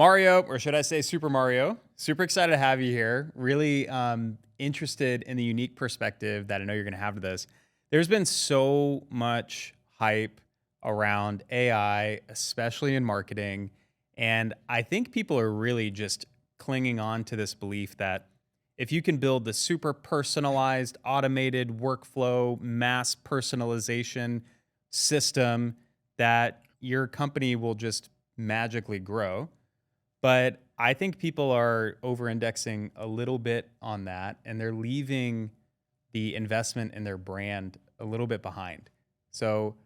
Mario, or should I say Super Mario, super excited to have you here. Really interested in the unique perspective that I know you're going to have to this. There's been so much hype around AI, especially in marketing. And I think people are really just clinging on to this belief that if you can build the super personalized, automated workflow, mass personalization system, that your company will just magically grow. But I think people are over indexing a little bit on that and they're leaving the investment in their brand a little bit behind. So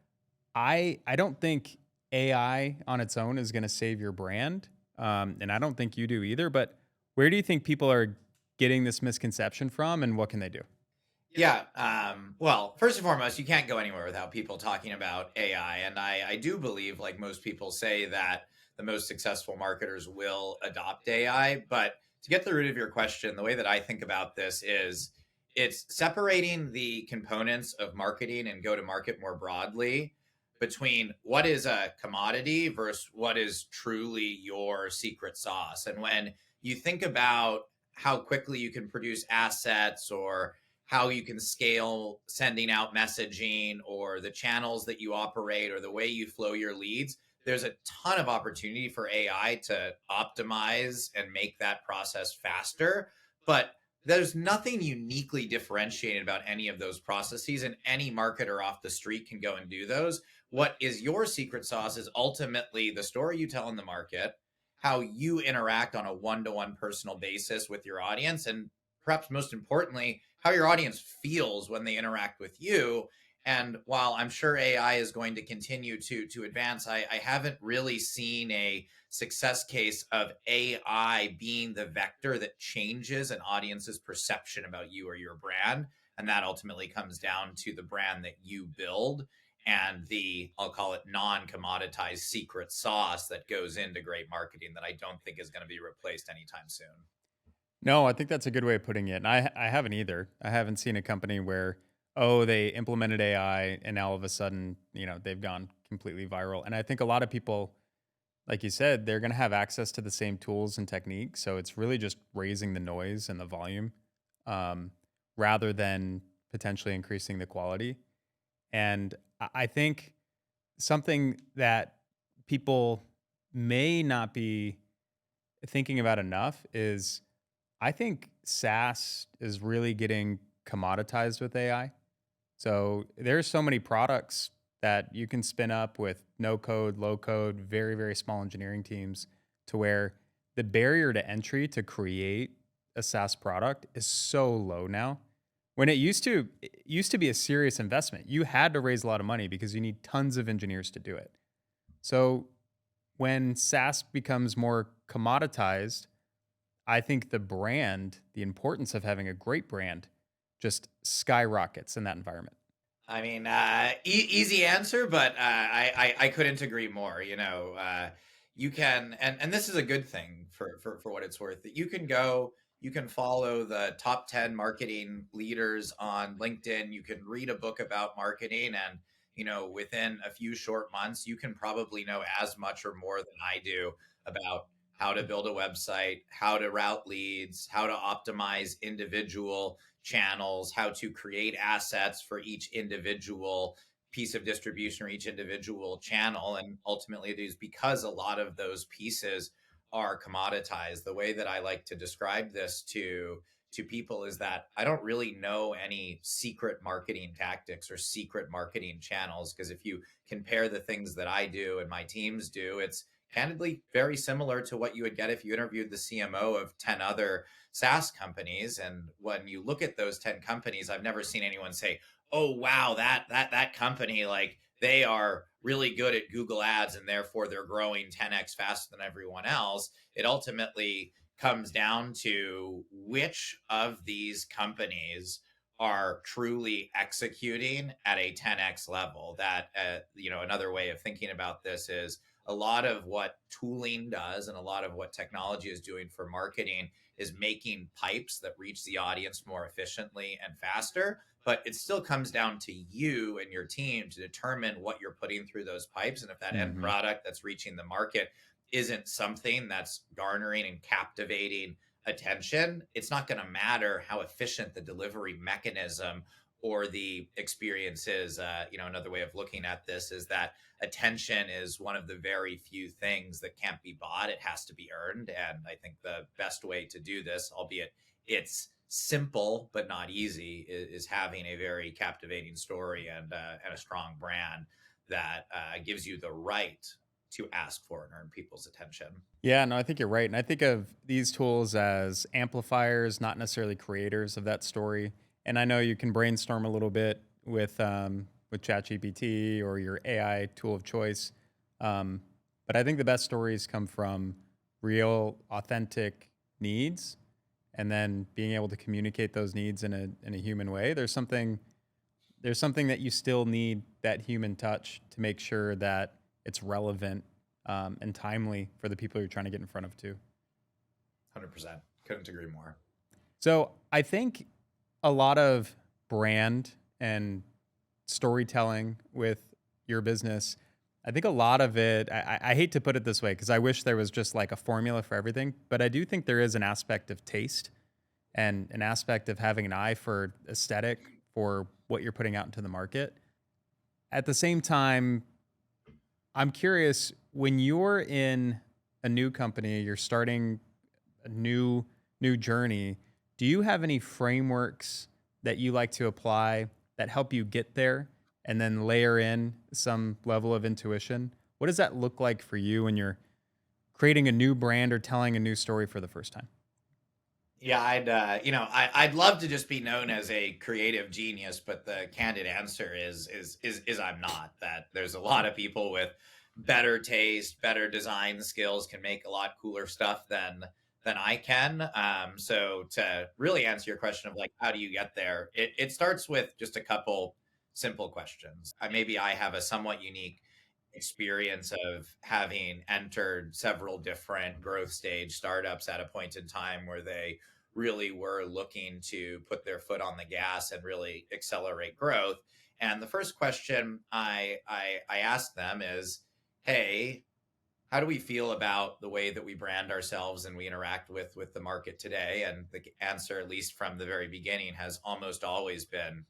I don't think AI on its own is going to save your brand. And I don't think you do either. But where do you think people are getting this misconception from and what can they do? Yeah. Well, first and foremost, you can't go anywhere without people talking about AI. And I do believe, like most people say, that the most successful marketers will adopt AI. But to get to the root of your question, the way that I think about this is it's separating the components of marketing and go to market more broadly between what is a commodity versus what is truly your secret sauce. And when you think about how quickly you can produce assets or how you can scale sending out messaging or the channels that you operate or the way you flow your leads, there's a ton of opportunity for AI to optimize and make that process faster. But there's nothing uniquely differentiated about any of those processes, and any marketer off the street can go and do those. What is your secret sauce is ultimately the story you tell in the market, how you interact on a one-to-one personal basis with your audience, and perhaps most importantly, how your audience feels when they interact with you. And while I'm sure AI is going to continue to advance, I haven't really seen a success case of AI being the vector that changes an audience's perception about you or your brand. And that ultimately comes down to the brand that you build and the, I'll call it, non-commoditized secret sauce that goes into great marketing that I don't think is going to be replaced anytime soon. No, I think that's a good way of putting it. And I haven't either. I haven't seen a company where, oh, they implemented AI and now all of a sudden, they've gone completely viral. And I think a lot of people, like you said, they're going to have access to the same tools and techniques. So it's really just raising the noise and the volume um, rather than potentially increasing the quality. And I think something that people may not be thinking about enough is I think SaaS is really getting commoditized with AI. So there's so many products that you can spin up with no code, low code, very, very small engineering teams to where the barrier to entry to create a SaaS product is so low now. When it used to be a serious investment. You had to raise a lot of money because you need tons of engineers to do it. So when SaaS becomes more commoditized, I think the importance of having a great brand just skyrockets in that environment. I mean, easy answer, but I couldn't agree more. You can, and this is a good thing for what it's worth. That you can go, you can follow the top 10 marketing leaders on LinkedIn. You can read a book about marketing, and within a few short months, you can probably know as much or more than I do about how to build a website, how to route leads, how to optimize individual channels, how to create assets for each individual piece of distribution or each individual channel. And ultimately, it is because a lot of those pieces are commoditized. The way that I like to describe this to people is that I don't really know any secret marketing tactics or secret marketing channels, because if you compare the things that I do and my teams do, it's candidly very similar to what you would get if you interviewed the CMO of 10 other SaaS companies. And when you look at those 10 companies, I've never seen anyone say, "Oh wow, that company, like, they are really good at Google Ads and therefore they're growing 10x faster than everyone else." It ultimately comes down to which of these companies are truly executing at a 10x level. That another way of thinking about this is a lot of what tooling does and a lot of what technology is doing for marketing is making pipes that reach the audience more efficiently and faster. But it still comes down to you and your team to determine what you're putting through those pipes. And if that end Hmm. product that's reaching the market isn't something that's garnering and captivating attention, it's not going to matter how efficient the delivery mechanism or the experience is. Another way of looking at this is that attention is one of the very few things that can't be bought. It has to be earned. And I think the best way to do this, albeit it's simple but not easy, is having a very captivating story and a strong brand that gives you the right to ask for and earn people's attention. Yeah, no, I think you're right. And I think of these tools as amplifiers, not necessarily creators of that story. And I know you can brainstorm a little bit with ChatGPT or your AI tool of choice. But I think the best stories come from real, authentic needs, and then being able to communicate those needs in a human way. There's something that you still need that human touch to make sure that it's relevant and timely for the people you're trying to get in front of too. 100%. Couldn't agree more. So I think a lot of brand and storytelling with your business, I think a lot of it, I hate to put it this way because I wish there was just like a formula for everything, but I do think there is an aspect of taste and an aspect of having an eye for aesthetic for what you're putting out into the market. At the same time, I'm curious, when you're in a new company, you're starting a new journey, do you have any frameworks that you like to apply that help you get there and then layer in some level of intuition? What does that look like for you when you're creating a new brand or telling a new story for the first time? Yeah, I'd love to just be known as a creative genius, but the candid answer is I'm not. That there's a lot of people with better taste, better design skills, can make a lot cooler stuff than I can. So to really answer your question of like how do you get there, it starts with just a couple simple questions. Maybe I have a somewhat unique experience of having entered several different growth stage startups at a point in time where they really were looking to put their foot on the gas and really accelerate growth. And the first question I asked them is, "Hey, how do we feel about the way that we brand ourselves and we interact with the market today?" And the answer, at least from the very beginning, has almost always been,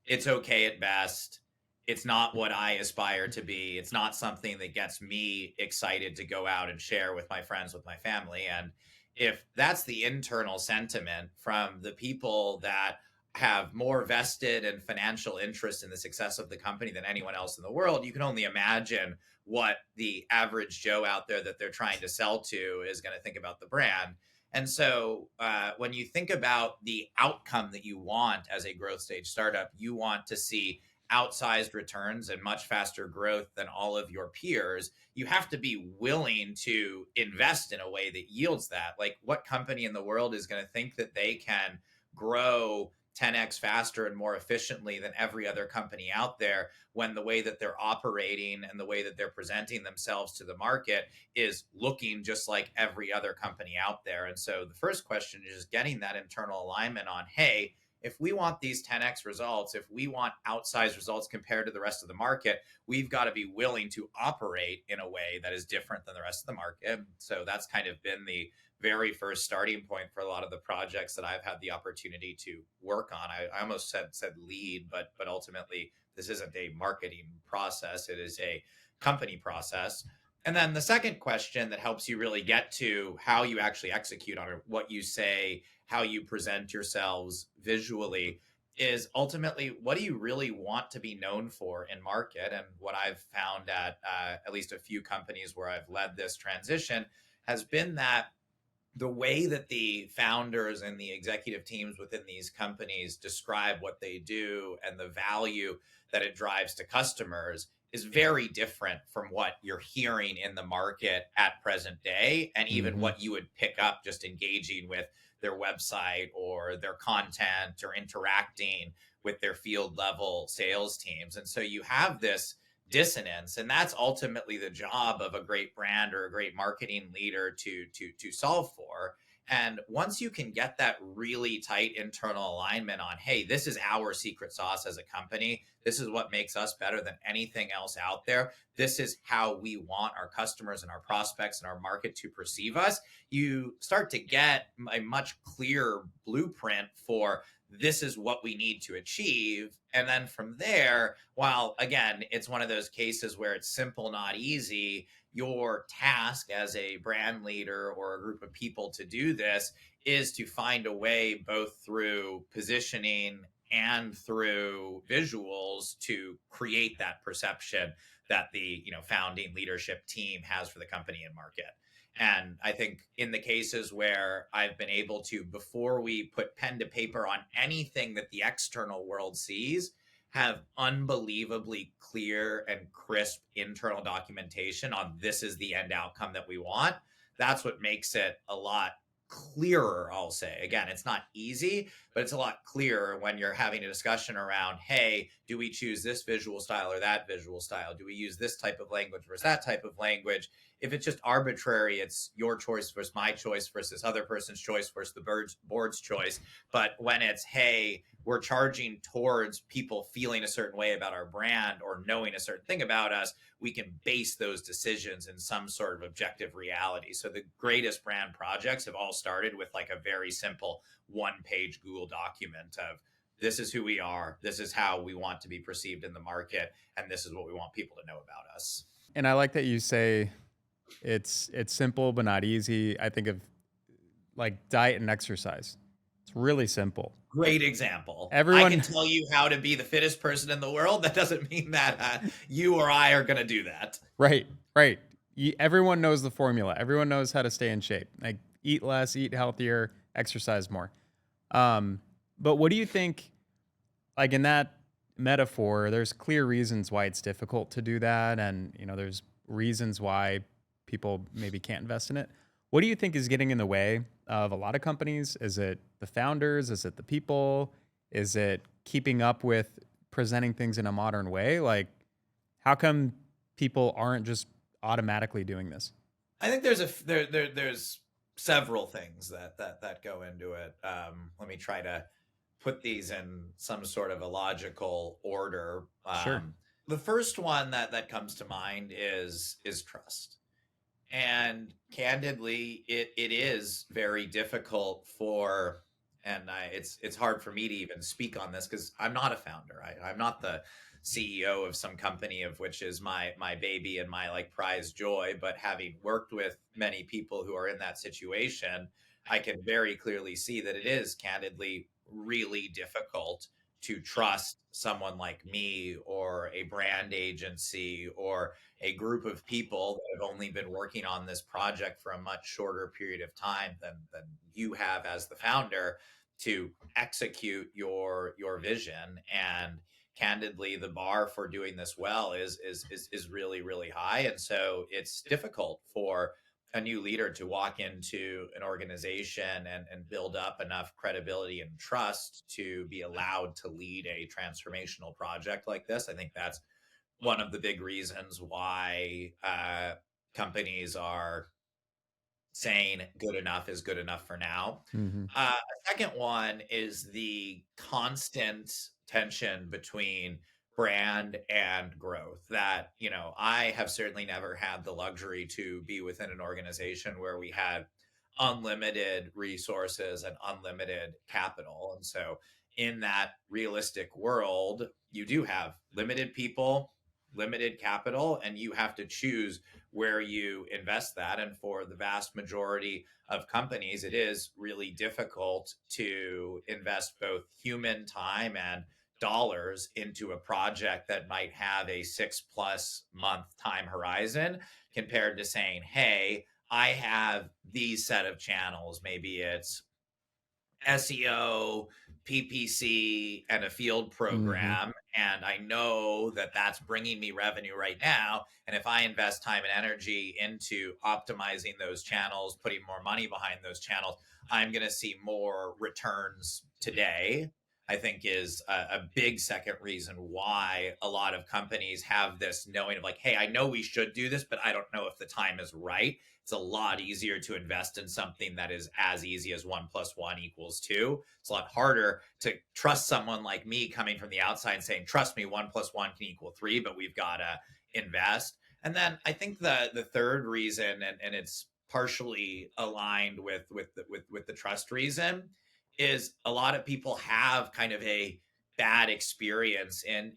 it's okay at best. It's not what I aspire to be. It's not something that gets me excited to go out and share with my friends, with my family. And if that's the internal sentiment from the people that have more vested and financial interest in the success of the company than anyone else in the world, you can only imagine what the average Joe out there that they're trying to sell to is going to think about the brand. And so, when you think about the outcome that you want as a growth stage startup, you want to see outsized returns and much faster growth than all of your peers. You have to be willing to invest in a way that yields that. Like, what company in the world is going to think that they can grow 10x faster and more efficiently than every other company out there when the way that they're operating and the way that they're presenting themselves to the market is looking just like every other company out there? And so the first question is just getting that internal alignment on, hey, if we want these 10x results, if we want outsized results compared to the rest of the market, we've got to be willing to operate in a way that is different than the rest of the market. So that's kind of been the very first starting point for a lot of the projects that I've had the opportunity to work on. I almost said lead, but ultimately this isn't a marketing process. It is a company process. And then the second question that helps you really get to how you actually execute on it, what you say, how you present yourselves visually, is ultimately, what do you really want to be known for in market? And what I've found at least a few companies where I've led this transition has been that the way that the founders and the executive teams within these companies describe what they do and the value that it drives to customers is very different from what you're hearing in the market at present day, and even Hmm. what you would pick up just engaging with their website or their content or interacting with their field level sales teams. And so you have this dissonance, and that's ultimately the job of a great brand or a great marketing leader to solve for. And once you can get that really tight internal alignment on, hey, this is our secret sauce as a company, this is what makes us better than anything else out there, this is how we want our customers and our prospects and our market to perceive us, you start to get a much clearer blueprint for this is what we need to achieve. And then from there, while again, it's one of those cases where it's simple, not easy, your task as a brand leader or a group of people to do this is to find a way, both through positioning and through visuals, to create that perception that the founding leadership team has for the company and market. And I think in the cases where I've been able to, before we put pen to paper on anything that the external world sees, have unbelievably clear and crisp internal documentation on this is the end outcome that we want, that's what makes it a lot clearer, I'll say. Again, it's not easy, but it's a lot clearer when you're having a discussion around, hey, do we choose this visual style or that visual style? Do we use this type of language versus that type of language? If it's just arbitrary, it's your choice versus my choice versus other person's choice versus the board's choice. But when it's, hey, we're charging towards people feeling a certain way about our brand or knowing a certain thing about us, we can base those decisions in some sort of objective reality. So the greatest brand projects have all started with like a very simple one-page Google document of, this is who we are, this is how we want to be perceived in the market, and this is what we want people to know about us. And I like that you say it's simple but not easy. I think of like diet and exercise. It's really simple. Great example. I can Everyone tell you how to be the fittest person in the world. That doesn't mean that you or I are going to do that. right, right. Everyone knows the formula. Everyone knows how to stay in shape. Like eat less, eat healthier, exercise more. But what do you think, like in that metaphor, there's clear reasons why it's difficult to do that. And, there's reasons why people maybe can't invest in it. What do you think is getting in the way of a lot of companies? Is it the founders? Is it the people? Is it keeping up with presenting things in a modern way? Like, how come people aren't just automatically doing this? I think there's several things that go into it. Let me try to put these in some sort of a logical order. Sure. The first one that comes to mind is trust. And candidly, it is very difficult for, and it's hard for me to even speak on this because I'm not a founder. I'm not the CEO of some company of which is my baby and my like prize joy. But having worked with many people who are in that situation, I can very clearly see that it is candidly really difficult to trust someone like me or a brand agency or a group of people that have only been working on this project for a much shorter period of time than you have as the founder to execute your vision. And candidly, the bar for doing this well is really, really high. And so it's difficult for a new leader to walk into an organization and build up enough credibility and trust to be allowed to lead a transformational project like this. I think that's one of the big reasons why companies are saying good enough is good enough for now. Mm-hmm. A second one is the constant tension between brand and growth that, I have certainly never had the luxury to be within an organization where we had unlimited resources and unlimited capital. And so in that realistic world, you do have limited people, limited capital, and you have to choose where you invest that. And for the vast majority of companies, it is really difficult to invest both human time and dollars into a project that might have a 6+ month time horizon compared to saying, hey, I have these set of channels. Maybe it's SEO, PPC, and a field Mm-hmm. program. And I know that that's bringing me revenue right now. And if I invest time and energy into optimizing those channels, putting more money behind those channels, I'm going to see more returns today I think is a big second reason why a lot of companies have this knowing of like, hey, I know we should do this, but I don't know if the time is right. It's a lot easier to invest in something that is as easy as 1 + 1 = 2. It's a lot harder to trust someone like me coming from the outside and saying, trust me, 1 + 1 can equal 3, but we've got to invest. And then I think the third reason, and it's partially aligned with the trust reason, is a lot of people have kind of a bad experience in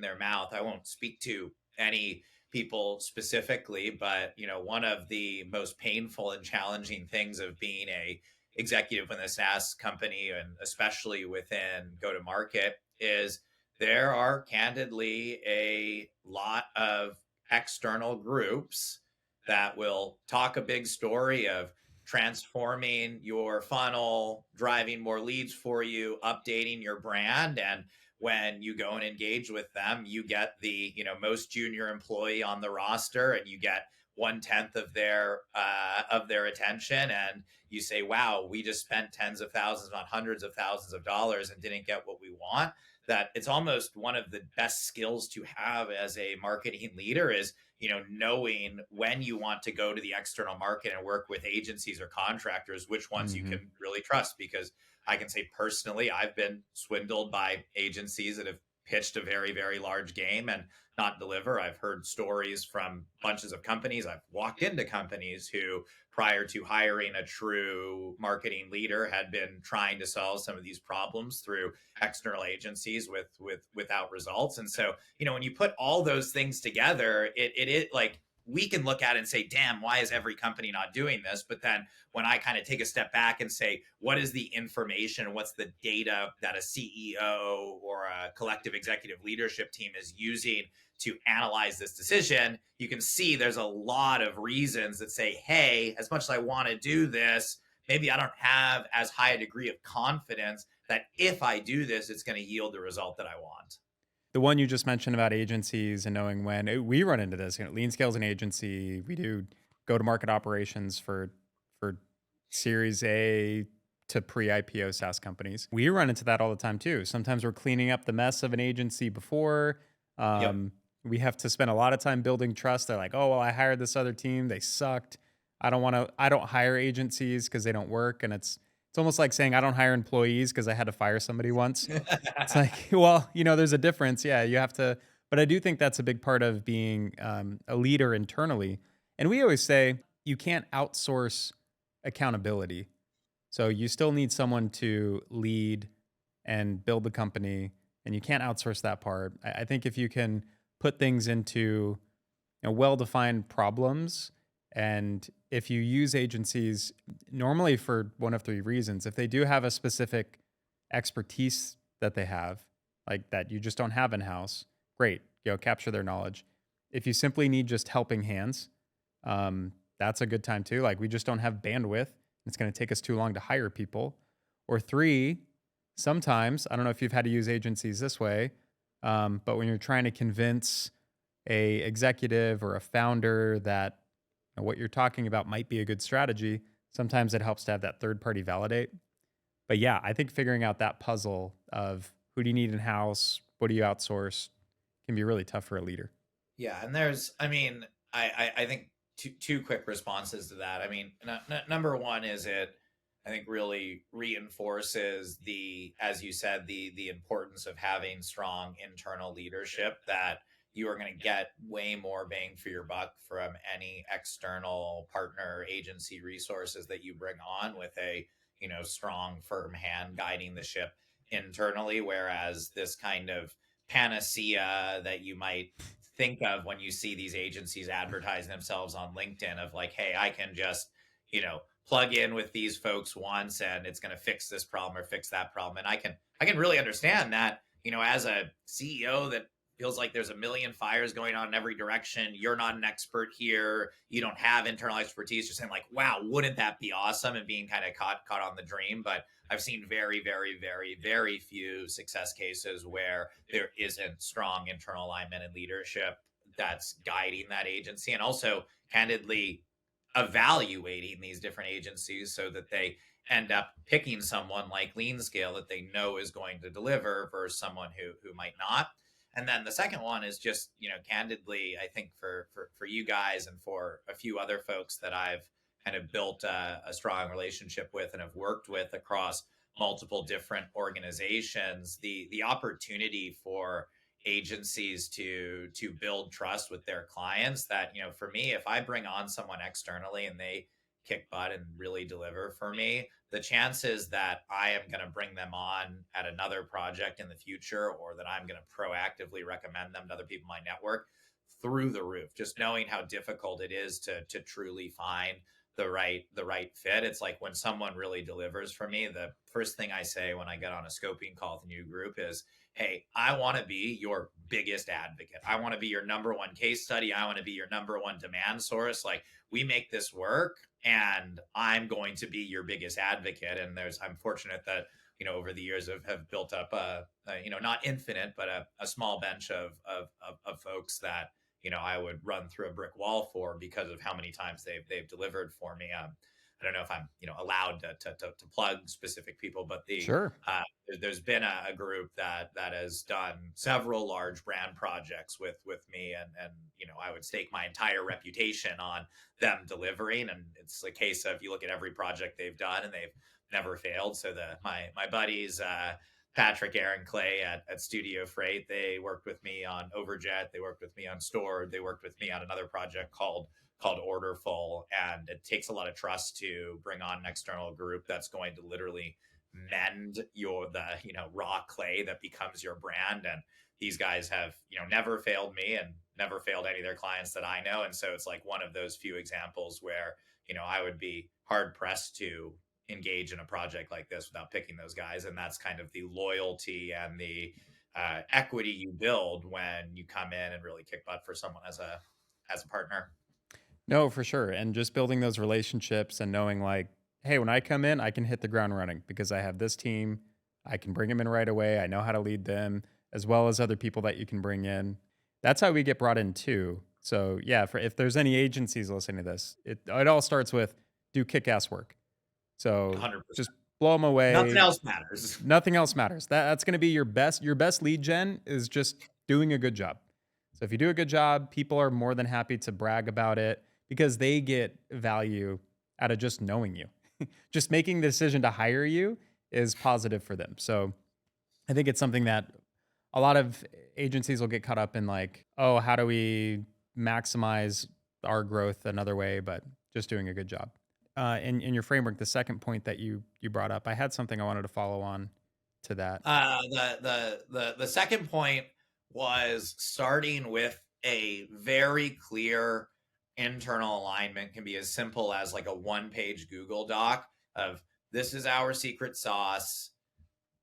their mouth. I won't speak to any people specifically, but one of the most painful and challenging things of being a executive in a SaaS company, and especially within go to market, is there are candidly a lot of external groups that will talk a big story of transforming your funnel, driving more leads for you, updating your brand. And when you go and engage with them, you get the most junior employee on the roster, and you get 1/10 of their attention, and you say, wow, we just spent tens of thousands, not hundreds of thousands of dollars, and didn't get what we want. That it's almost one of the best skills to have as a marketing leader is knowing when you want to go to the external market and work with agencies or contractors, which ones you Hmm. can really trust. Because I can say personally, I've been swindled by agencies that have pitched a very, very large game and not deliver. I've heard stories from bunches of companies. I've walked into companies who, prior to hiring a true marketing leader, had been trying to solve some of these problems through external agencies without results. And so, when you put all those things together, it like, we can look at it and say, damn, why is every company not doing this? But then when I kind of take a step back and say, what is the information, what's the data that a CEO or a collective executive leadership team is using to analyze this decision, you can see there's a lot of reasons that say, hey, as much as I want to do this, maybe I don't have as high a degree of confidence that if I do this, it's going to yield the result that I want. The one you just mentioned about agencies and knowing when we run into this. Lean Scale's an agency. We do go to market operations for Series A to pre-IPO SaaS companies. We run into that all the time too. Sometimes we're cleaning up the mess of an agency before. Yep. Um, we have to spend a lot of time building trust. They're like, "Oh, well, I hired this other team. They sucked. I don't want to. I don't hire agencies because they don't work." And it's almost like saying I don't hire employees because I had to fire somebody once. It's like, well, there's a difference. Yeah, you have to. But I do think that's a big part of being a leader internally. And we always say you can't outsource accountability. So you still need someone to lead and build the company, and you can't outsource that part. I think if you can put things into well-defined problems, and if you use agencies normally for one of three reasons, if they do have a specific expertise that they have, like that you just don't have in house, great, capture their knowledge. If you simply need just helping hands, that's a good time too. Like we just don't have bandwidth. It's going to take us too long to hire people. Or three, sometimes, I don't know if you've had to use agencies this way, but when you're trying to convince a executive or a founder that what you're talking about might be a good strategy, sometimes it helps to have that third party validate. But yeah, I think figuring out that puzzle of who do you need in house, what do you outsource, can be really tough for a leader. Yeah, and I mean, I think two quick responses to that. I mean, number one is I think really reinforces as you said, the importance of having strong internal leadership, that you are going to get way more bang for your buck from any external partner agency resources that you bring on with a strong firm hand guiding the ship internally. Whereas this kind of panacea that you might think of when you see these agencies advertise themselves on LinkedIn of like, hey, I can just, plug in with these folks once and it's going to fix this problem or fix that problem. And I can really understand that, as a CEO that feels like there's a million fires going on in every direction, you're not an expert here, you don't have internal expertise, you're saying like, wow, wouldn't that be awesome, and being kind of caught on the dream. But I've seen very, very, very, very few success cases where there isn't strong internal alignment and leadership that's guiding that agency. And also, candidly, evaluating these different agencies so that they end up picking someone like Lean Scale that they know is going to deliver versus someone who might not. And then the second one is just, candidly, I think for you guys and for a few other folks that I've kind of built a strong relationship with and have worked with across multiple different organizations, the opportunity for agencies to build trust with their clients, that for me, if I bring on someone externally and they kick butt and really deliver for me, the chances that I am going to bring them on at another project in the future, or that I'm going to proactively recommend them to other people in my network, through the roof. Just knowing how difficult it is to truly find the right fit. It's like when someone really delivers for me, the first thing I say when I get on a scoping call with a new group is, hey, I want to be your biggest advocate. I want to be your number one case study. I want to be your number one demand source. Like, we make this work, and I'm going to be your biggest advocate. And I'm fortunate that, over the years have built up not infinite, but a small bench of folks that, I would run through a brick wall for, because of how many times they've delivered for me. I don't know if I'm, allowed to plug specific people, but Sure. there's been a group that has done several large brand projects with me, and I would stake my entire reputation on them delivering. And it's a case of, you look at every project they've done and they've never failed. So my buddies, Patrick, Aaron, Clay at Studio Freight, they worked with me on Overjet. They worked with me on Store. They worked with me on another project called Orderful. And it takes a lot of trust to bring on an external group that's going to literally mend the raw clay that becomes your brand. And these guys have never failed me and never failed any of their clients that I know. And so it's like one of those few examples where I would be hard pressed to engage in a project like this without picking those guys. And that's kind of the loyalty and the equity you build when you come in and really kick butt for someone as a partner. No, for sure. And just building those relationships and knowing, like, hey, when I come in, I can hit the ground running because I have this team. I can bring them in right away. I know how to lead them, as well as other people that you can bring in. That's how we get brought in too. So yeah, if there's any agencies listening to this, it all starts with do kick-ass work. So 100%. just blow them Nothing away. else matters. Nothing else matters. That's going to be your best. Your best lead gen is just doing a good job. So if you do a good job, people are more than happy to brag about it because they get value out of just knowing you. Just making the decision to hire you is positive for them. So I think it's something that a lot of agencies will get caught up in, like, oh, how do we maximize our growth another way, but just doing a good job. In your framework, the second point that you brought up, I had something I wanted to follow on to that. The second point was starting with a very clear internal alignment. Can be as simple as like a one-page Google Doc of, this is our secret sauce.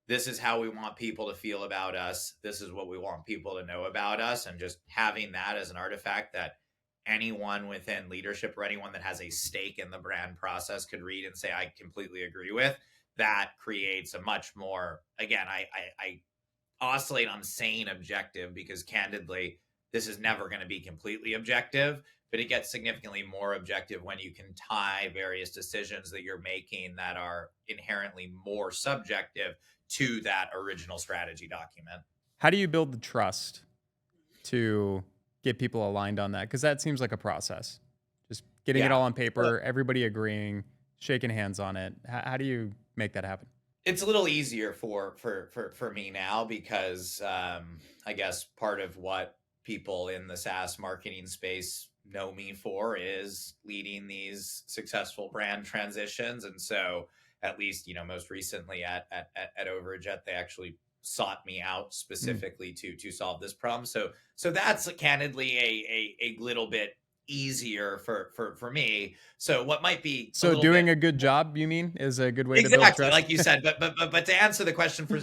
This is how we want people to feel about us. This is what we want people to know about us. And just having that as an artifact that anyone within leadership or anyone that has a stake in the brand process could read and say, I completely agree with. That creates a much more, again, I oscillate on saying objective, because candidly, this is never going to be completely objective, but it gets significantly more objective when you can tie various decisions that you're making that are inherently more subjective to that original strategy document. How do you build the trust to get people aligned on that? Because that seems like a process. Just getting it all on paper, everybody agreeing, shaking hands on it. How do you make that happen? It's a little easier for me now, because I guess part of what people in the SaaS marketing space know me for is leading these successful brand transitions. And so, at least, most recently at Overjet, they actually sought me out specifically to solve this problem. So that's candidly a little bit easier for me. So what might be doing a good job, you mean, is a good way to build exactly trust? like you said, but to answer the question, for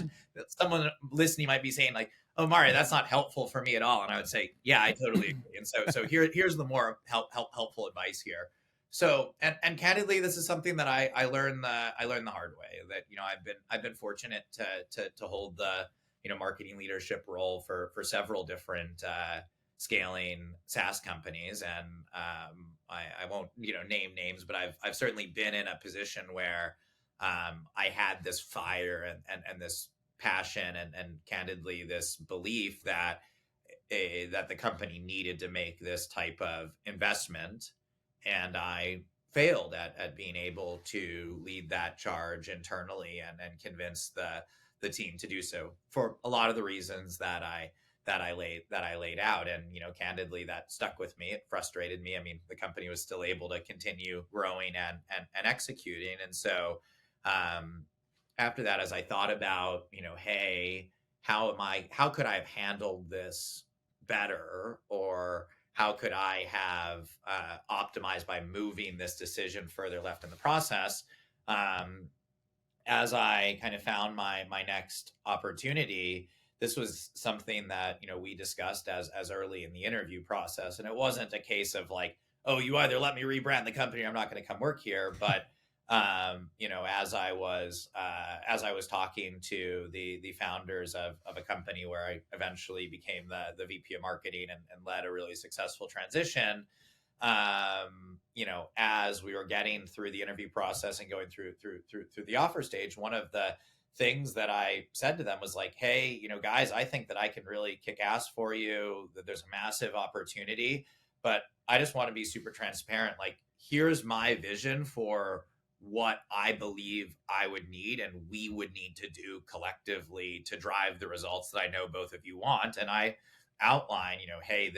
someone listening might be saying like, oh, Mario, that's not helpful for me at all. And I would say, yeah, I totally agree. And so here's the more helpful advice here. So, and candidly, this is something that I learned the hard way, that, I've been fortunate to hold the, marketing leadership role for several different, scaling SaaS companies. And I won't, name names, but I've certainly been in a position where I had this fire and this passion and candidly this belief that that the company needed to make this type of investment, and I failed at being able to lead that charge internally and convince the team to do so for a lot of the reasons that I laid out. And candidly, that stuck with me. It frustrated me. I mean, the company was still able to continue growing and executing. And so um, after that, as I thought about, hey, how could I have handled this better, or how could I have optimized by moving this decision further left in the process? Um, as I kind of found my next opportunity, this was something that we discussed as early in the interview process, and it wasn't a case of like, oh, you either let me rebrand the company or I'm not going to come work here. But as I was talking to the founders of a company where I eventually became the VP of Marketing and led a really successful transition, as we were getting through the interview process and going through the offer stage, one of the things that I said to them was like, hey, guys, I think that I can really kick ass for you, that there's a massive opportunity, but I just want to be super transparent. Like, here's my vision for what I believe I would need and we would need to do collectively to drive the results that I know both of you want. And I outline, hey,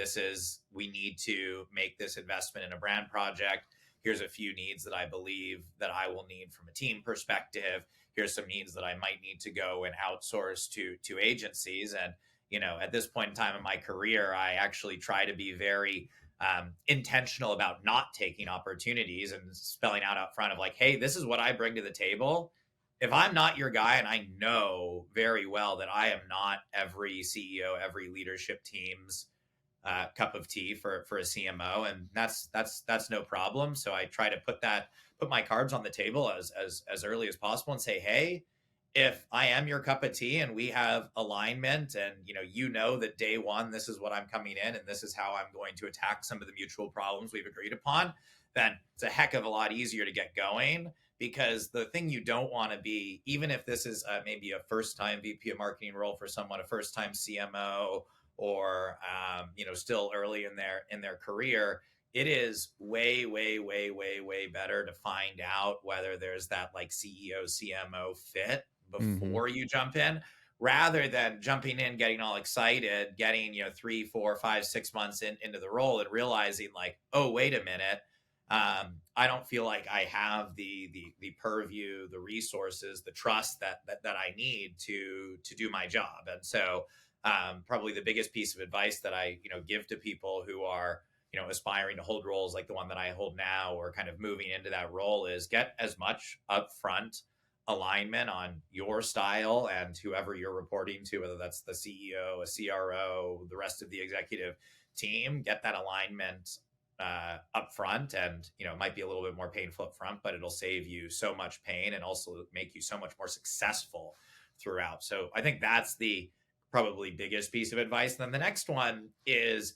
we need to make this investment in a brand project. Here's a few needs that I believe that I will need from a team perspective. Here's some needs that I might need to go and outsource to agencies. And, at this point in time in my career, I actually try to be very intentional about not taking opportunities and spelling out up front of like, hey, this is what I bring to the table. If I'm not your guy, and I know very well that I am not every CEO, every leadership team's cup of tea for a CMO, and that's no problem. So I try to put my cards on the table as early as possible and say, hey, if I am your cup of tea and we have alignment, and that day one, this is what I'm coming in and this is how I'm going to attack some of the mutual problems we've agreed upon, then it's a heck of a lot easier to get going. Because the thing you don't want to be, even if this is maybe a first time VP of marketing role for someone, a first time CMO, or still early in their career, it is way, way, way, way, way better to find out whether there's that like CEO CMO fit Hmm. before you jump in, rather than jumping in, getting all excited, getting 3, 4, 5, 6 months into the role and realizing like, oh, wait a minute, I don't feel like I have the purview, the resources, the trust that I need to do my job. And so probably the biggest piece of advice that I give to people who are aspiring to hold roles like the one that I hold now, or kind of moving into that role, is get as much upfront alignment on your style and whoever you're reporting to, whether that's the CEO, a CRO, the rest of the executive team. Get that alignment up front, and it might be a little bit more painful up front, but it'll save you so much pain and also make you so much more successful throughout. So I think that's the probably biggest piece of advice. And then the next one is,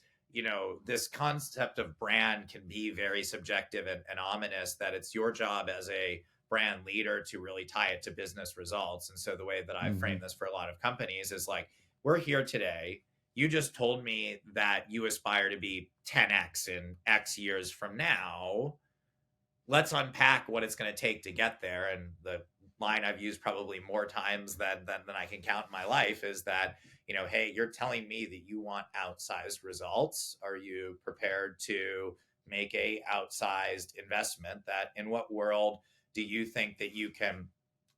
this concept of brand can be very subjective and ominous, that it's your job as a brand leader to really tie it to business results. And so the way that I Hmm. frame this for a lot of companies is like, we're here today, you just told me that you aspire to be 10x in X years from now. Let's unpack what it's going to take to get there. And the line I've used probably more times than I can count in my life is that, hey, you're telling me that you want outsized results. Are you prepared to make a outsized investment? That in what world do you think that you can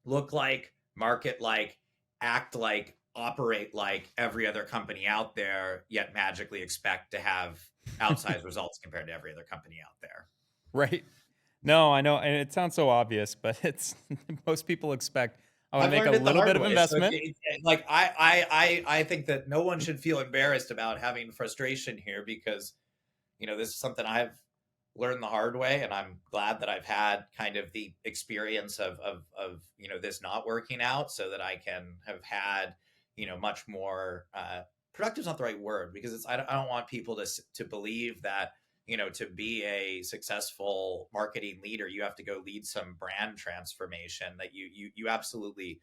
look like, market like, act like, operate like every other company out there, yet magically expect to have outsized results compared to every other company out there? Right. No, I know, and it sounds so obvious, but it's most people expect, I want to I've make a learned it the little bit hard of way. So investment. like I think that no one should feel embarrassed about having frustration here, because this is something I've learned the hard way, and I'm glad that I've had kind of the experience of this not working out, so that I can have had much more productive is not the right word, because I don't want people to believe that to be a successful marketing leader, you have to go lead some brand transformation that you absolutely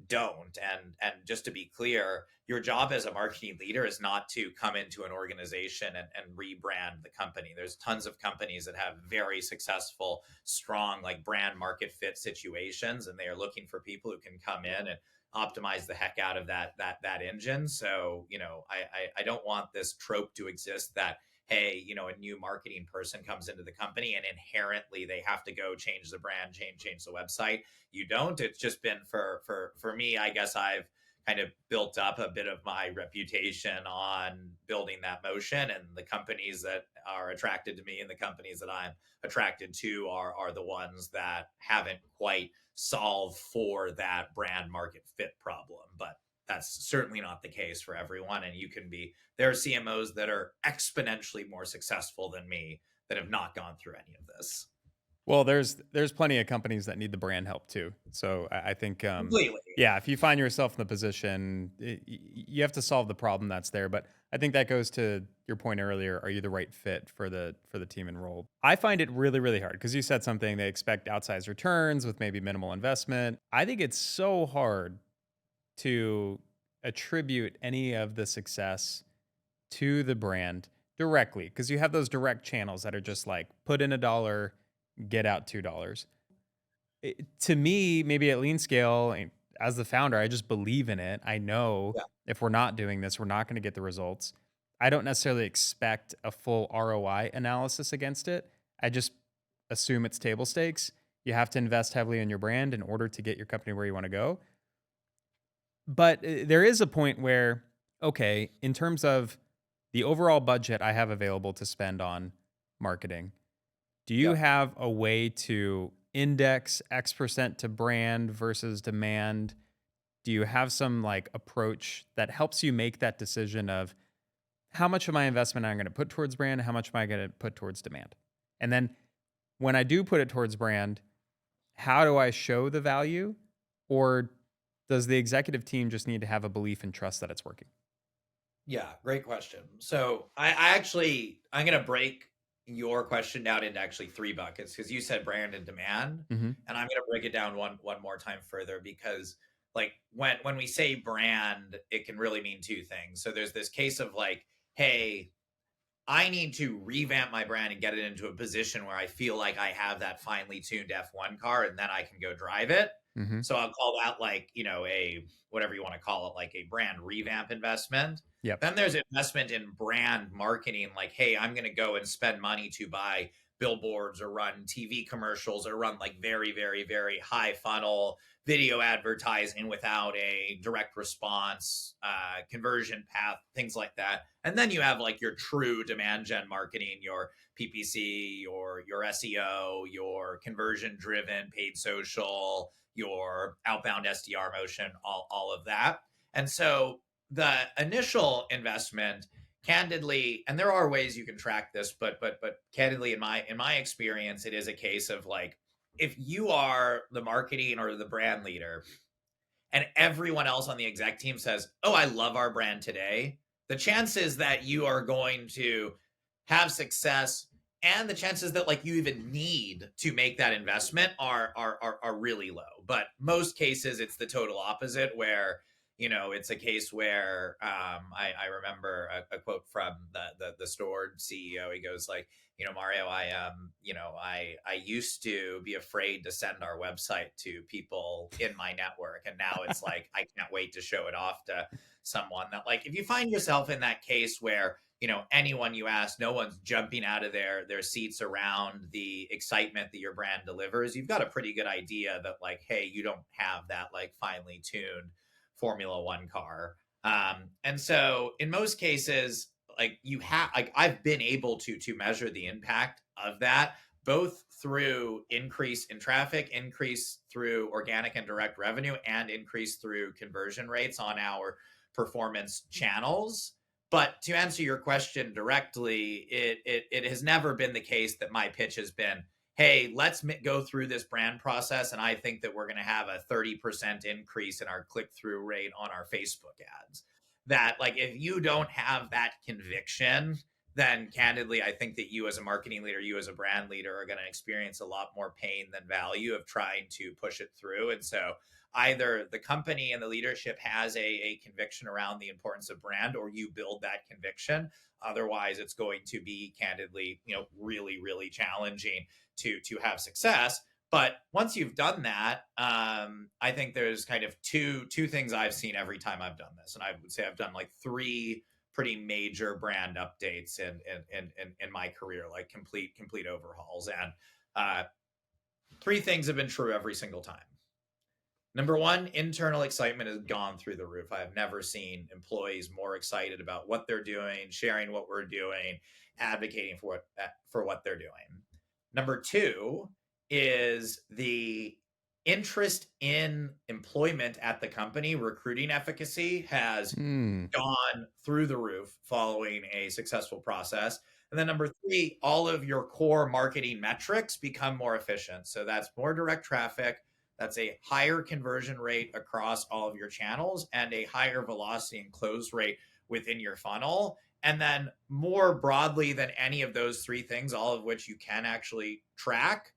don't. And just to be clear, your job as a marketing leader is not to come into an organization and rebrand the company. There's tons of companies that have very successful, strong, like brand market fit situations, and they are looking for people who can come in and optimize the heck out of that engine. So I don't want this trope to exist that, hey, a new marketing person comes into the company and inherently they have to go change the brand, change the website. You don't. It's just been for me, I guess I've kind of built up a bit of my reputation on building that motion, and the companies that are attracted to me and the companies that I'm attracted to are the ones that haven't quite solved for that brand market fit problem. But that's certainly not the case for everyone. And there are CMOs that are exponentially more successful than me that have not gone through any of this. Well, there's plenty of companies that need the brand help too. So I think, Completely. yeah, if you find yourself in the position, you have to solve the problem that's there. But I think that goes to your point earlier. Are you the right fit for the team and role? I find it really, really hard because you said something, they expect outsized returns with maybe minimal investment. I think it's so hard to attribute any of the success to the brand directly because you have those direct channels that are just like put in $1, get out $2. To me, maybe at lean scale, as the founder, I just believe in it. I know Yeah. if we're not doing this, we're not going to get the results. I don't necessarily expect a full ROI analysis against it. I just assume it's table stakes. You have to invest heavily in your brand in order to get your company where you want to go. But there is a point where, okay, in terms of the overall budget I have available to spend on marketing, do you Yeah. have a way to index X% to brand versus demand? Do you have some like approach that helps you make that decision of how much of my investment I'm going to put towards brand, how much am I going to put towards demand? And then when I do put it towards brand, how do I show the value? Or does the executive team just need to have a belief and trust that it's working? Yeah, great question. So I'm going to break your question down into actually three buckets because you said brand and demand, Hmm. and I'm going to break it down one more time further because like when we say brand, it can really mean two things. So there's this case of like, hey, I need to revamp my brand and get it into a position where I feel like I have that finely tuned F1 car and then I can go drive it. Hmm. So I'll call that like, a whatever you want to call it, like a brand revamp investment. Yep. Then there's investment in brand marketing, like, hey, I'm going to go and spend money to buy billboards or run TV commercials or run like very, very, very high funnel video advertising without a direct response conversion path, things like that. And then you have like your true demand gen marketing, your PPC, your SEO, your conversion driven paid social, your outbound SDR motion, all of that. And so the initial investment, candidly, and there are ways you can track this, but candidly, in my experience, it is a case of like, if you are the marketing or the brand leader and everyone else on the exec team says, "Oh, I love our brand today," the chances that you are going to have success and the chances that like you even need to make that investment are really low. But most cases, it's the total opposite, where it's a case where I remember a quote from the Stored CEO. He goes like, Mario, I used to be afraid to send our website to people in my network, and now it's like I can't wait to show it off to someone. That, like, if you find yourself in that case where anyone you ask, no one's jumping out of their seats around the excitement that your brand delivers, you've got a pretty good idea that like, hey, you don't have that like finely tuned Formula One car. And so in most cases, like I've been able to measure the impact of that, both through increase in traffic, increase through organic and direct revenue, and increase through conversion rates on our performance channels. But to answer your question directly, it has never been the case that my pitch has been, hey, let's go through this brand process, and I think that we're going to have a 30% increase in our click-through rate on our Facebook ads. That, like, if you don't have that conviction then candidly, I think that you as a marketing leader, you as a brand leader are going to experience a lot more pain than value of trying to push it through. And so either the company and the leadership has a conviction around the importance of brand, or you build that conviction. Otherwise, it's going to be candidly, really, really challenging to have success. But once you've done that, I think there's kind of two things I've seen every time I've done this, and I would say I've done like three pretty major brand updates in my career, like complete overhauls, and uh, three things have been true every single time. Number one, internal excitement has gone through the roof. I have never seen employees more excited about what they're doing, sharing what we're doing, advocating for what they're doing. Number two is the interest in employment at the company. Recruiting efficacy has gone through the roof following a successful process. And then number three, all of your core marketing metrics become more efficient. So that's more direct traffic, that's a higher conversion rate across all of your channels, and a higher velocity and close rate within your funnel. And then more broadly than any of those three things, all of which you can actually track,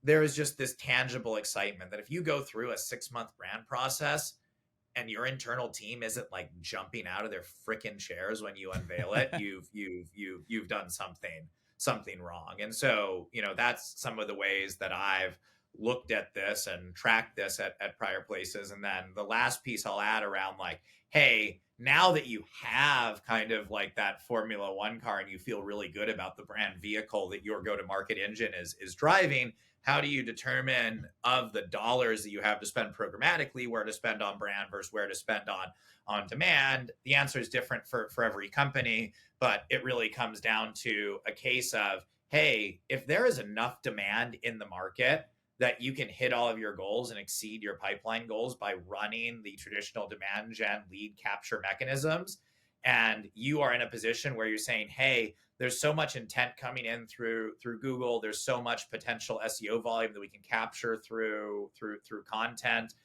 there is just this tangible excitement that if you go through a 6-month brand process and your internal team isn't like jumping out of their freaking chairs when you unveil it, you've done something wrong. And so, that's some of the ways that I've looked at this and tracked this at prior places. And then the last piece I'll add around like, hey, now that you have kind of like that Formula One car and you feel really good about the brand vehicle that your go-to-market engine is driving, how do you determine of the dollars that you have to spend programmatically, where to spend on brand versus where to spend on demand? The answer is different for every company, but it really comes down to a case of, hey, if there is enough demand in the market that you can hit all of your goals and exceed your pipeline goals by running the traditional demand gen lead capture mechanisms, and you are in a position where you're saying, hey, there's so much intent coming in through Google, there's so much potential SEO volume that we can capture through content,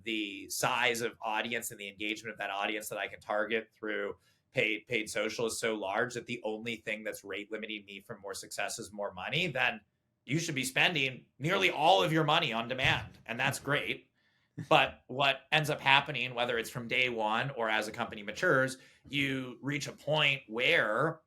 the size of audience and the engagement of that audience that I can target through paid social is so large that the only thing that's rate limiting me from more success is more money, then you should be spending nearly all of your money on demand. And that's great. But what ends up happening, whether it's from day one or as a company matures, you reach a point where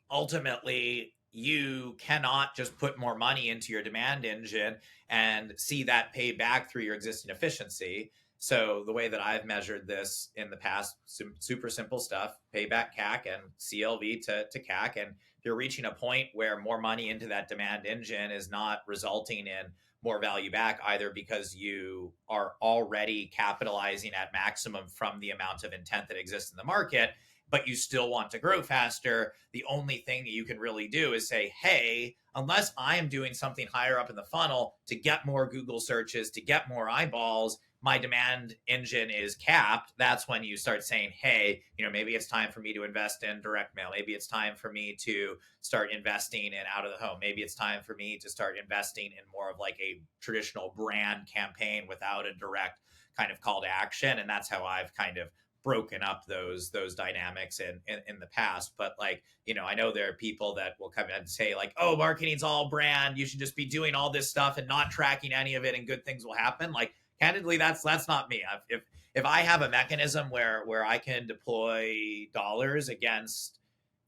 ultimately you cannot just put more money into your demand engine and see that paid back through your existing efficiency. So the way that I've measured this in the past, super simple stuff, payback CAC and CLV to CAC. And if you're reaching a point where more money into that demand engine is not resulting in more value back, either because you are already capitalizing at maximum from the amount of intent that exists in the market, but you still want to grow faster, the only thing that you can really do is say, hey, unless I am doing something higher up in the funnel to get more Google searches, to get more eyeballs, my demand engine is capped. That's when you start saying, hey, maybe it's time for me to invest in direct mail. Maybe it's time for me to start investing in out of the home. Maybe it's time for me to start investing in more of like a traditional brand campaign without a direct kind of call to action. And that's how I've kind of broken up those dynamics in the past. But like, I know there are people that will come in and say like, oh, marketing's all brand, you should just be doing all this stuff and not tracking any of it and good things will happen. Like, candidly, that's not me. If I have a mechanism where I can deploy dollars against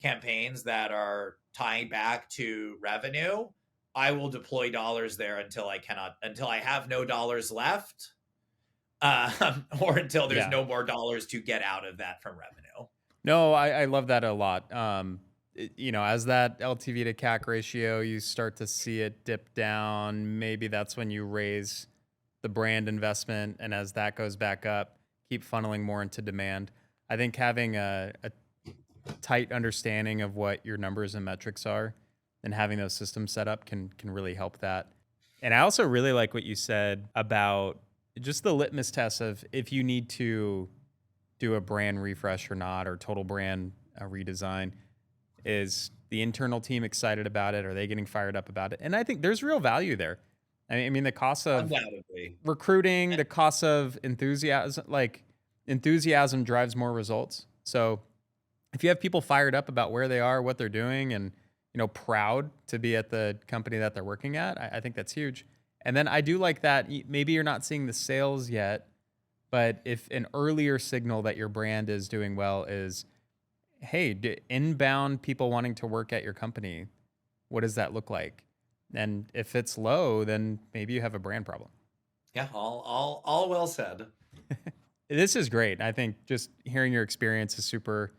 campaigns that are tying back to revenue, I will deploy dollars there until I have no dollars left, or until there's no more dollars to get out of that from revenue. No, I love that a lot. As that LTV to CAC ratio, you start to see it dip down. Maybe that's when you raise the brand investment, and as that goes back up, keep funneling more into demand. I think having a tight understanding of what your numbers and metrics are and having those systems set up can really help that. And I also really like what you said about just the litmus test of if you need to do a brand refresh or not, or total brand redesign. Is the internal team excited about it? Are they getting fired up about it? And I think there's real value there. I mean, the cost of recruiting, the cost of enthusiasm drives more results. So if you have people fired up about where they are, what they're doing, and proud to be at the company that they're working at, I think that's huge. And then I do like that maybe you're not seeing the sales yet, but if an earlier signal that your brand is doing well is, hey, inbound people wanting to work at your company, what does that look like? And if it's low, then maybe you have a brand problem. Yeah, all well said. This is great. I think just hearing your experience is super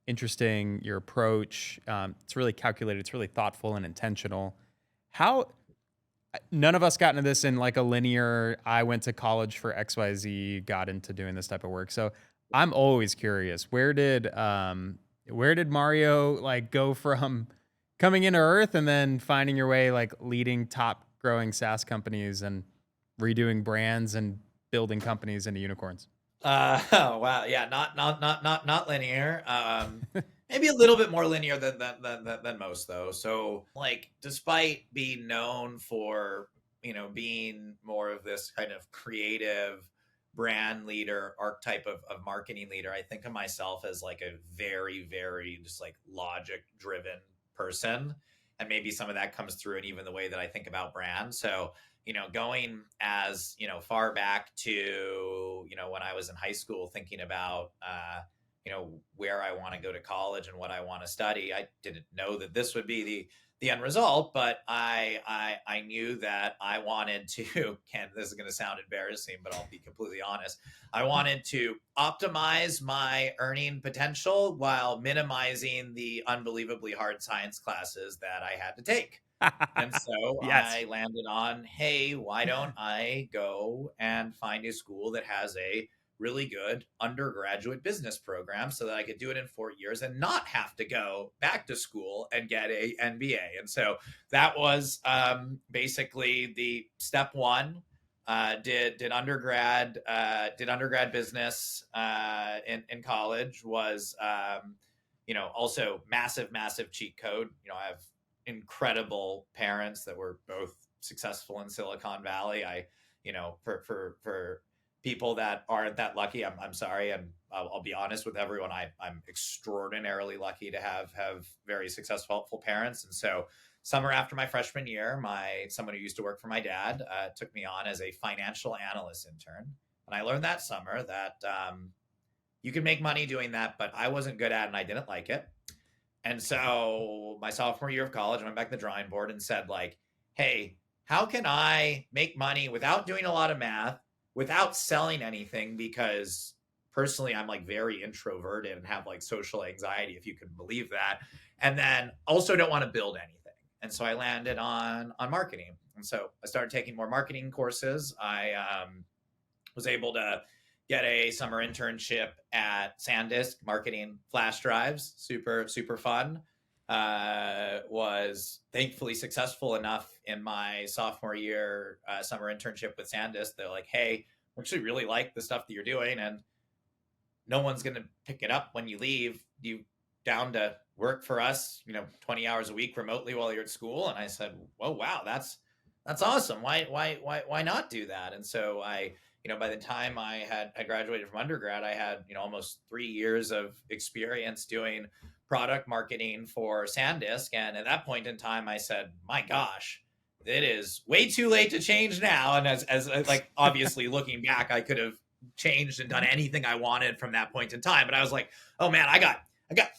interesting. Your approach, it's really calculated. It's really thoughtful and intentional. How none of us got into this in like a linear, I went to college for XYZ, got into doing this type of work. So I'm always curious, where did Mario like go from coming into Earth and then finding your way like leading top growing SaaS companies and redoing brands and building companies into unicorns? Oh, wow, yeah, not linear. Maybe a little bit more linear than most though. So like, despite being known for being more of this kind of creative brand leader archetype of marketing leader, I think of myself as like a very just like logic driven person, and maybe some of that comes through in even the way that I think about brands. So going as far back to when I was in high school, thinking about where I want to go to college and what I want to study. I didn't know that this would be the end result, but I knew that I wanted to. Ken, this is going to sound embarrassing, but I'll be completely honest. I wanted to optimize my earning potential while minimizing the unbelievably hard science classes that I had to take. And so Yes. I landed on, hey, why don't I go and find a school that has a really good undergraduate business program so that I could do it in 4 years and not have to go back to school and get a MBA. And so that was basically the step one. Did undergrad business in college. Was also massive cheat code. I have incredible parents that were both successful in Silicon Valley. I, for people that aren't that lucky, I'm sorry, and I'll be honest with everyone. I'm extraordinarily lucky to have very successful parents, and so summer after my freshman year, someone who used to work for my dad took me on as a financial analyst intern, and I learned that summer that you can make money doing that, but I wasn't good at it and I didn't like it. And so my sophomore year of college, I went back to the drawing board and said, like, hey, how can I make money without doing a lot of math, without selling anything? Because personally, I'm like very introverted and have like social anxiety, if you can believe that. And then also don't want to build anything. And so I landed on marketing. And so I started taking more marketing courses. I was able to get a summer internship at SanDisk marketing flash drives. Super fun. Was thankfully successful enough in my sophomore year summer internship with SanDisk. They're like, hey, we actually really like the stuff that you're doing, and no one's going to pick it up when you leave. You down to work for us, 20 hours a week remotely while you're at school? And I said, oh, wow, that's awesome. Why not do that? And so I, by the time I graduated from undergrad, I had, almost 3 years of experience doing product marketing for SanDisk. And at that point in time, I said, my gosh, it is way too late to change now. And as like, obviously looking back, I could have changed and done anything I wanted from that point in time. But I was like, oh man, I got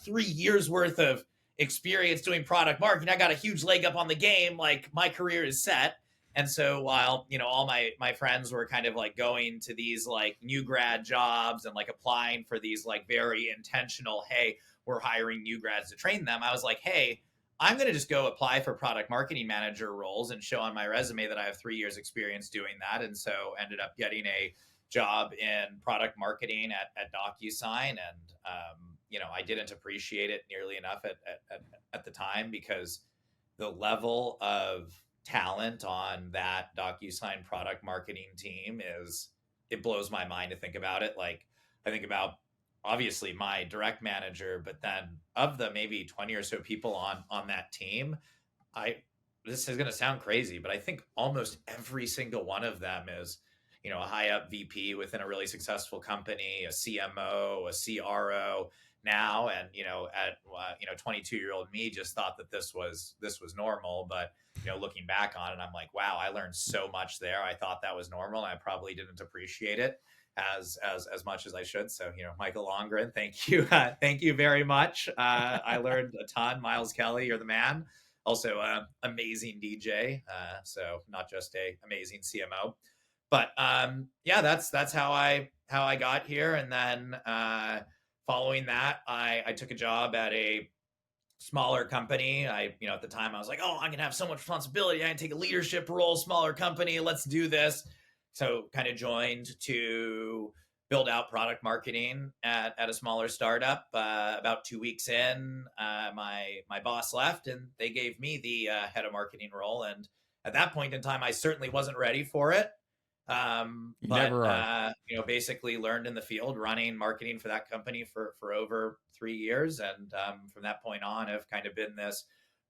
3 years worth of experience doing product marketing. I got a huge leg up on the game. Like, my career is set. And so while, all my friends were kind of like going to these like new grad jobs and like applying for these like very intentional, hey, we're hiring new grads to train them, I was like, hey, I'm going to just go apply for product marketing manager roles and show on my resume that I have 3 years experience doing that. And so ended up getting a job in product marketing at DocuSign. And, I didn't appreciate it nearly enough at the time, because the level of talent on that DocuSign product marketing team it blows my mind to think about it. Like, I think about obviously my direct manager, but then of the maybe 20 or so people on that team, this is going to sound crazy, but I think almost every single one of them is, a high up VP within a really successful company, a CMO, a CRO. now. And, at, 22-year-old me just thought that this was normal. But, looking back on it, I'm like, wow, I learned so much there. I thought that was normal, and I probably didn't appreciate it as much as I should. So, Michael Longren, thank you. Thank you very much. I learned a ton. Miles Kelly, you're the man. Also, amazing DJ. So not just a amazing CMO, but yeah, that's how I got here. And then following that, I took a job at a smaller company. At the time I was like, oh, I'm gonna have so much responsibility. I can take a leadership role, smaller company. Let's do this. So kind of joined to build out product marketing at a smaller startup. About 2 weeks in, my boss left, and they gave me the head of marketing role. And at that point in time, I certainly wasn't ready for it. You But never are. basically learned in the field running marketing for that company for over 3 years. And from that point on, I've kind of been this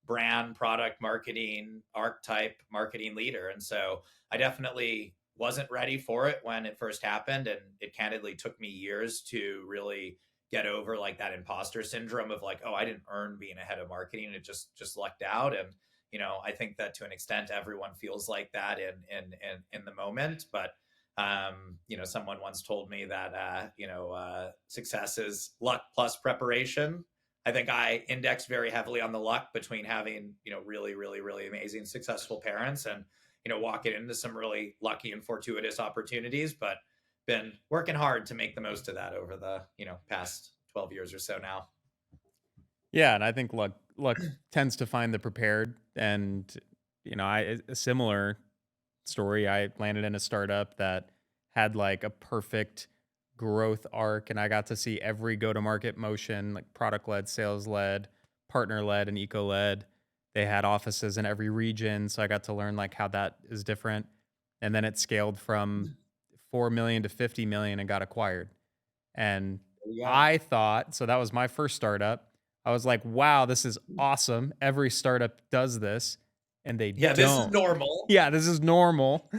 brand product marketing archetype marketing leader. And so I definitely wasn't ready for it when it first happened. And it candidly took me years to really get over like that imposter syndrome of like, oh, I didn't earn being a head of marketing. It just lucked out. And I think that to an extent, everyone feels like that in the moment. But someone once told me that success is luck plus preparation. I think I indexed very heavily on the luck between having really, really, really amazing, successful parents, and walking into some really lucky and fortuitous opportunities. But been working hard to make the most of that over the past 12 years or so now. Yeah, and I think luck tends to find the prepared. And a similar story. I landed in a startup that had like a perfect growth arc, and I got to see every go to market motion, like product led, sales led, partner led, and eco led. They had offices in every region, so I got to learn like how that is different. And then it scaled from 4 million to 50 million and got acquired. And There you go. I thought, so that was my first startup. I was like, wow, this is awesome. Every startup does this, and they Yeah, this is don't. normal. Yeah, this is normal.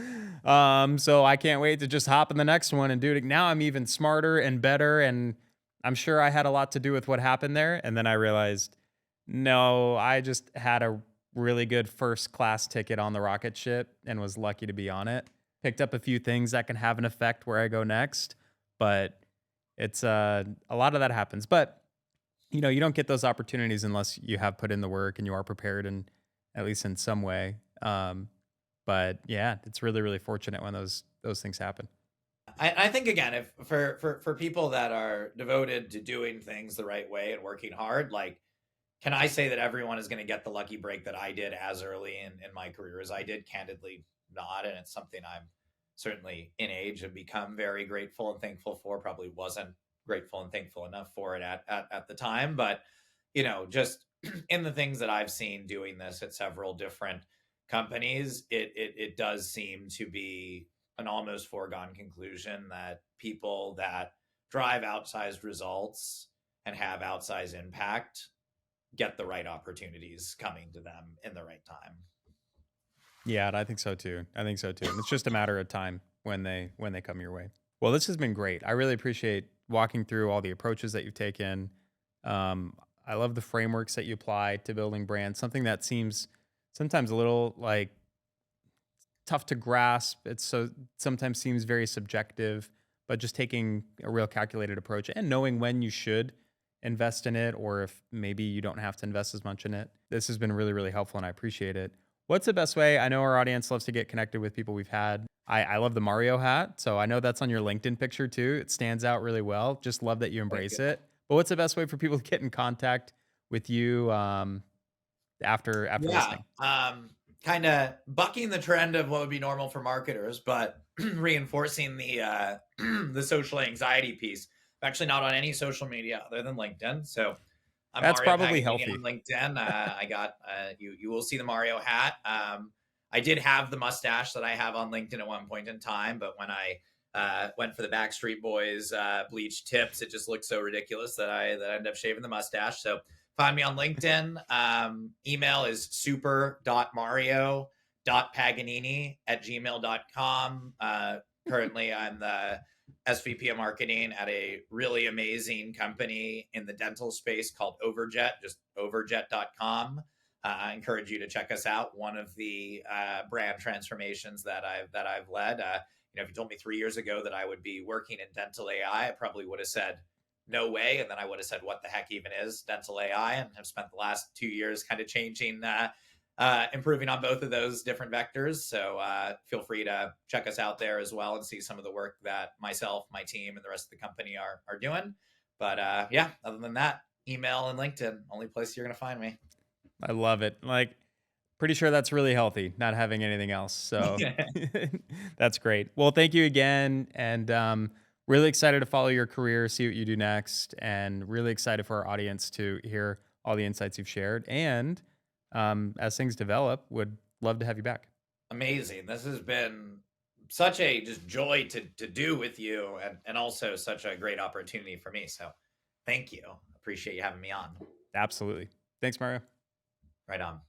So I can't wait to just hop in the next one and do it. Now I'm even smarter and better, and I'm sure I had a lot to do with what happened there. And then I realized, no, I just had a really good first class ticket on the rocket ship and was lucky to be on it. Picked up a few things that can have an effect where I go next, but it's a lot of that happens. But you don't get those opportunities unless you have put in the work and you are prepared, and at least in some way. But yeah, it's really, really fortunate when those things happen. I think again, if for people that are devoted to doing things the right way and working hard, like, can I say that everyone is going to get the lucky break that I did as early in my career as I did? Candidly, not. And it's something I'm certainly in age have become very grateful and thankful for. Probably wasn't grateful and thankful enough for it at the time. But, just in the things that I've seen doing this at several different companies, it does seem to be an almost foregone conclusion that people that drive outsized results and have outsized impact get the right opportunities coming to them in the right time. Yeah, and I think so too. I think so too. And it's just a matter of time when they come your way. Well, this has been great. I really appreciate walking through all the approaches that you've taken. I love the frameworks that you apply to building brands. Something that seems sometimes a little like tough to grasp. It's so sometimes seems very subjective, but just taking a real calculated approach and knowing when you should invest in it, or if maybe you don't have to invest as much in it. This has been really, really helpful, and I appreciate it. What's the best way? I know our audience loves to get connected with people we've had. I love the Mario hat, so I know that's on your LinkedIn picture too. It stands out really well. Just love that you Thank embrace you. it. But what's the best way for people to get in contact with you after Yeah. listening? Kind of bucking the trend of what would be normal for marketers, but reinforcing the the social anxiety piece. I'm actually not on any social media other than LinkedIn. So I'm That's Mario probably Paganini healthy. on LinkedIn. I got you will see the Mario hat. I did have the mustache that I have on LinkedIn at one point in time, but when I went for the Backstreet Boys bleach tips, it just looked so ridiculous that I ended up shaving the mustache. So find me on LinkedIn. Email is super.mario.paganini@gmail.com. Currently, I'm the SVP of Marketing at a really amazing company in the dental space called Overjet, just overjet.com. I encourage you to check us out. One of the brand transformations that I've led. If you told me 3 years ago that I would be working in dental AI, I probably would have said no way, and then I would have said, "What the heck even is dental AI?" And have spent the last 2 years kind of changing, improving on both of those different vectors. So feel free to check us out there as well and see some of the work that myself, my team, and the rest of the company are doing. But yeah, other than that, email and LinkedIn, only place you're going to find me. I love it. Like, pretty sure that's really healthy, not having anything else. So that's great. Well, thank you again. And really excited to follow your career, see what you do next, and really excited for our audience to hear all the insights you've shared. And as things develop, would love to have you back. Amazing. This has been such a just joy to do with you, and also such a great opportunity for me. So thank you. Appreciate you having me on. Absolutely. Thanks, Mario. Right on.